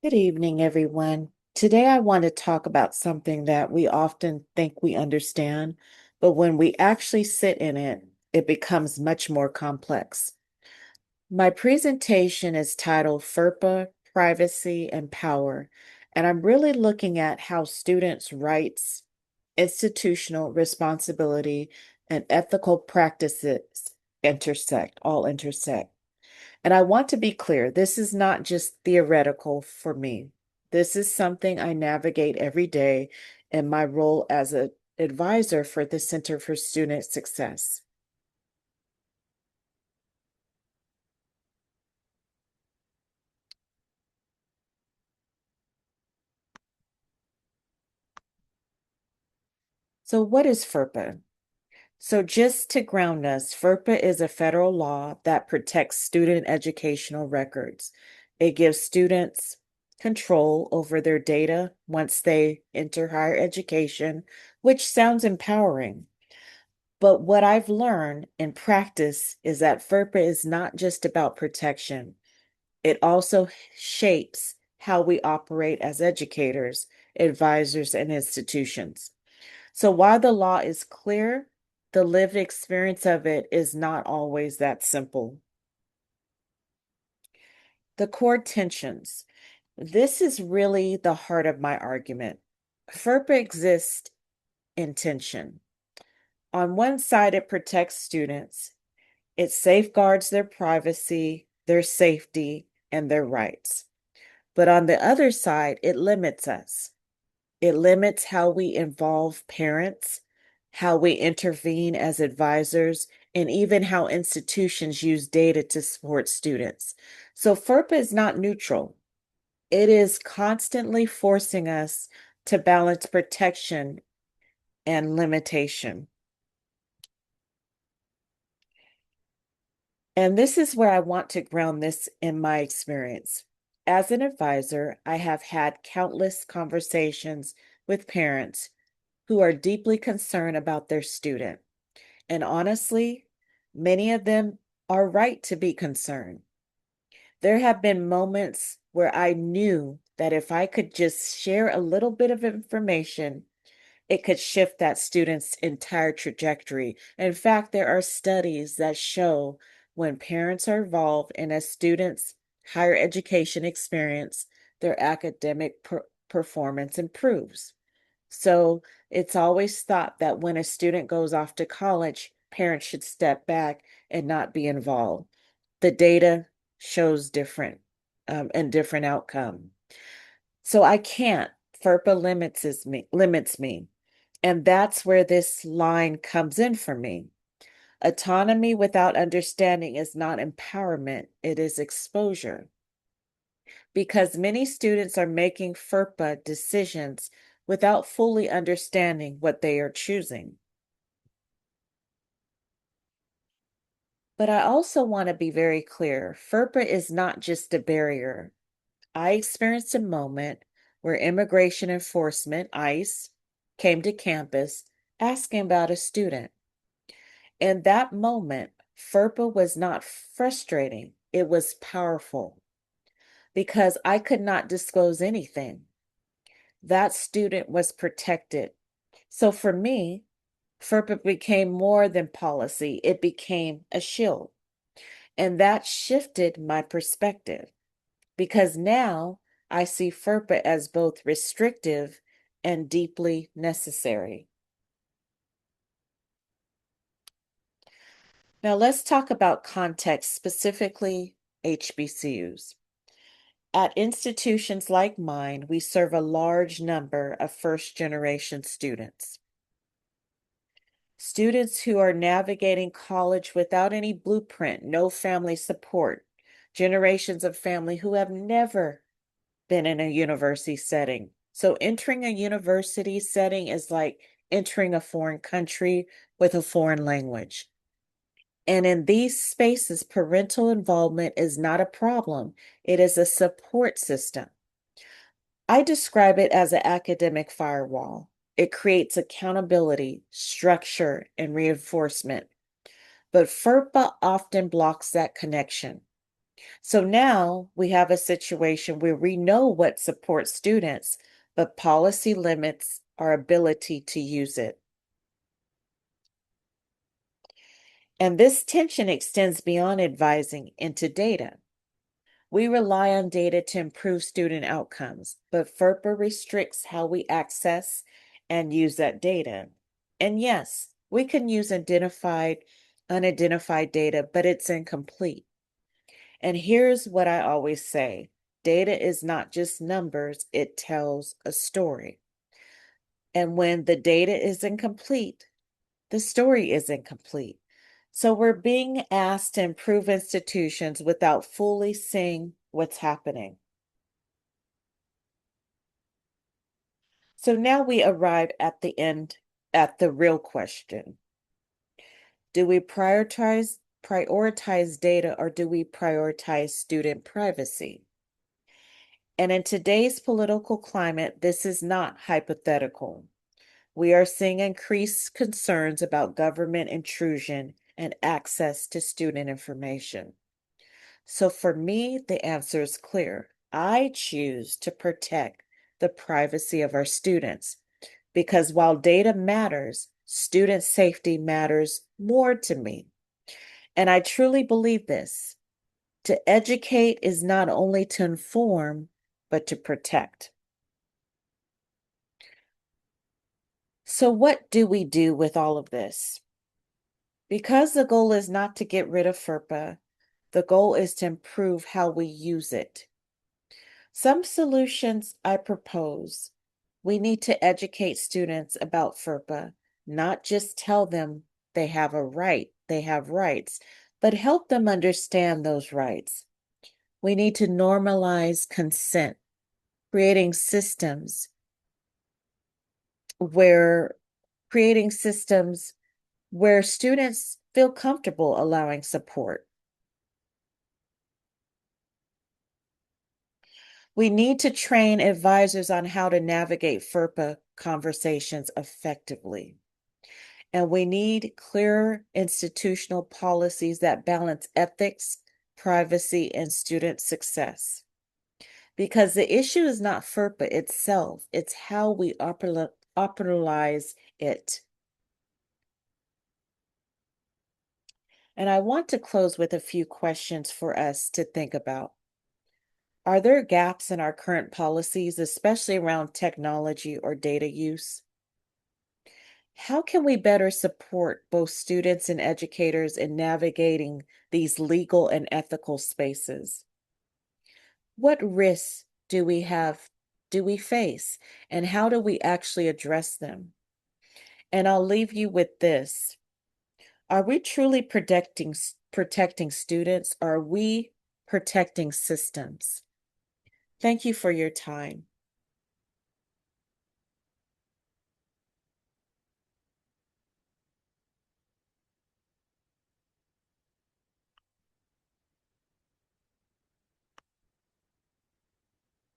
Good evening, everyone. Today, I want to talk about something that we often think we understand, but when we actually sit in it, it becomes much more complex. My presentation is titled FERPA, Privacy and Power, and I'm really looking at how students' rights, institutional responsibility, and ethical practices all intersect. And I want to be clear, this is not just theoretical for me. This is something I navigate every day in my role as an advisor for the Center for Student Success. So, what is FERPA? So, just to ground us, FERPA is a federal law that protects student educational records. It gives students control over their data once they enter higher education, which sounds empowering. But what I've learned in practice is that FERPA is not just about protection. It also shapes how we operate as educators, advisors, and institutions. So while the law is clear, the lived experience of it is not always that simple. The core tensions. This is really the heart of my argument. FERPA exists in tension. On one side, it protects students. It safeguards their privacy, their safety, and their rights. But on the other side, it limits us. It limits how we involve parents, how we intervene as advisors, and even how institutions use data to support students. So FERPA is not neutral. It is constantly forcing us to balance protection and limitation. And this is where I want to ground this in my experience. As an advisor, I have had countless conversations with parents who are deeply concerned about their student. And honestly, many of them are right to be concerned. There have been moments where I knew that if I could just share a little bit of information, it could shift that student's entire trajectory. In fact, there are studies that show when parents are involved in a student's higher education experience, their academic performance improves. So it's always thought that when a student goes off to college, parents should step back and not be involved. The data shows different and different outcome. So I can't. FERPA limits me. And that's where this line comes in for me. Autonomy without understanding is not empowerment, it is exposure. Because many students are making FERPA decisions without fully understanding what they are choosing. But I also want to be very clear FERPA is not just a barrier. I experienced a moment where immigration enforcement, ICE, came to campus asking about a student. In that moment, FERPA was not frustrating, it was powerful because I could not disclose anything. That student was protected. So for me, FERPA became more than policy, it became a shield. And that shifted my perspective because now I see FERPA as both restrictive and deeply necessary. Now let's talk about context, specifically HBCUs. At institutions like mine, we serve a large number of first generation students. Students who are navigating college without any blueprint, no family support, generations of family who have never been in a university setting. So entering a university setting is like entering a foreign country with a foreign language. And in these spaces, parental involvement is not a problem, it is a support system. I describe it as an academic firewall. It creates accountability, structure, and reinforcement. But FERPA often blocks that connection. So now we have a situation where we know what supports students, but policy limits our ability to use it. And this tension extends beyond advising into data. We rely on data to improve student outcomes, but FERPA restricts how we access and use that data. And yes, we can use unidentified data, but it's incomplete. And here's what I always say: data is not just numbers, it tells a story. And when the data is incomplete, the story is incomplete. So we're being asked to improve institutions without fully seeing what's happening. So now we arrive at the end, at the real question. Do we prioritize data, or do we prioritize student privacy? And in today's political climate, this is not hypothetical. We are seeing increased concerns about government intrusion and access to student information. So for me, the answer is clear. I choose to protect the privacy of our students because while data matters, student safety matters more to me. And I truly believe this. To educate is not only to inform, but to protect. So, what do we do with all of this? Because the goal is not to get rid of FERPA, the goal is to improve how we use it. Some solutions I propose: we need to educate students about FERPA, not just tell them they have rights, but help them understand those rights. We need to normalize consent, creating systems where creating systems where students feel comfortable allowing support. We need to train advisors on how to navigate FERPA conversations effectively. And we need clearer institutional policies that balance ethics, privacy, and student success. Because the issue is not FERPA itself, it's how we operationalize it. And I want to close with a few questions for us to think about. Are there gaps in our current policies, especially around technology or data use? How can we better support both students and educators in navigating these legal and ethical spaces? What risks do we face, and how do we actually address them? And I'll leave you with this. Are we truly protecting students, or are we protecting systems? Thank you for your time.